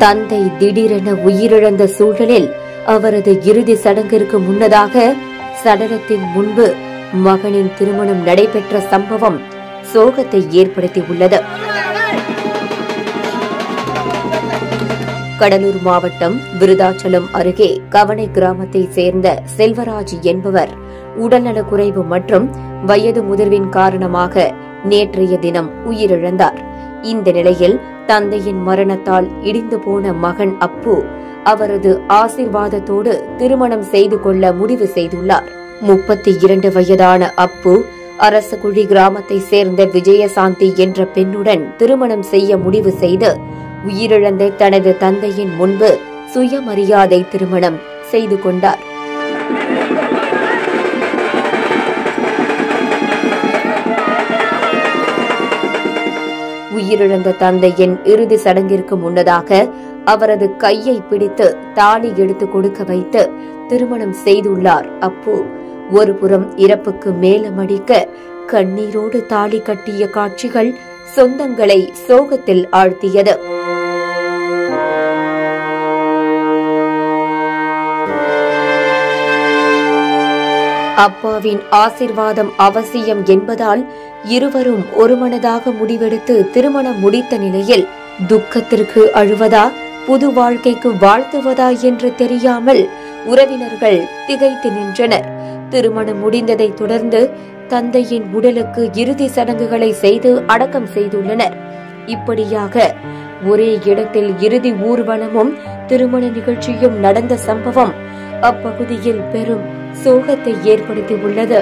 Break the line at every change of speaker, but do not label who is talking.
தந்தை திடீரென உயிரிழந்த சூழலில் அவரது இறுதி சடங்கிற்கு முன்னதாக சடலத்தின் முன்பு மகனின் திருமணம் நடைபெற்ற சம்பவம் சோகத்தை ஏற்படுத்தியுள்ளது. கடலூர் மாவட்டம் விருதாச்சலம் அருகே கவனை கிராமத்தை சேர்ந்த செல்வராஜ் என்பவர் உடல்நலக்குறைவு மற்றும் வயது முதிர்வின் காரணமாக நேற்றைய தினம் உயிரிழந்தார். இந்த நிலையில் தந்தையின் மரணத்தால் இடிந்து போன மகன் அப்பு அவரது ஆசீர்வாதத்தோடு திருமணம் செய்து கொள்ள முடிவு செய்துள்ளார். 32 வயதான அப்பு அரசகுழி கிராமத்தை சேர்ந்த விஜயசாந்தி என்ற பெண்ணுடன் திருமணம் செய்ய முடிவு செய்து உயிரிழந்த தனது தந்தையின் முன்பு சுயமரியாதை திருமணம் செய்து கொண்டார். உயிரிழந்த தந்தையின் இறுதி சடங்கிற்கு முன்னதாக அவரது கையை பிடித்து தாலி எடுத்து கொடுக்க வைத்து திருமணம் செய்துள்ளார் அப்பு. ஒருபுறம் இறப்புக்கு மேலமடிக்க கண்ணீரோடு தாலி கட்டிய காட்சிகள் சொந்தங்களை சோகத்தில் ஆழ்த்தியது. அப்பாவின் ஆசீர்வாதம் அவசியம் என்பதால் இருவரும் ஒருமனதாக முடிவெடுத்து திருமணம் முடித்த நிலையில் துக்கத்திற்கு அழுவதா புது வாழ்க்கைக்கு வாழ்த்துவதா என்று தெரியாமல் உறவினர்கள் திகைத்து நின்றனர். திருமணம் முடிந்ததை தொடர்ந்து தந்தையின் உடலுக்கு இறுதி சடங்குகளை செய்து அடக்கம் செய்துள்ளனர். இப்படியாக ஒரே இடத்தில் இறுதி ஊர்வலமும் திருமண நிகழ்ச்சியும் நடந்த சம்பவம் அப்பகுதியில் பெரும் சோகத்தை ஏற்படுத்தியுள்ளது.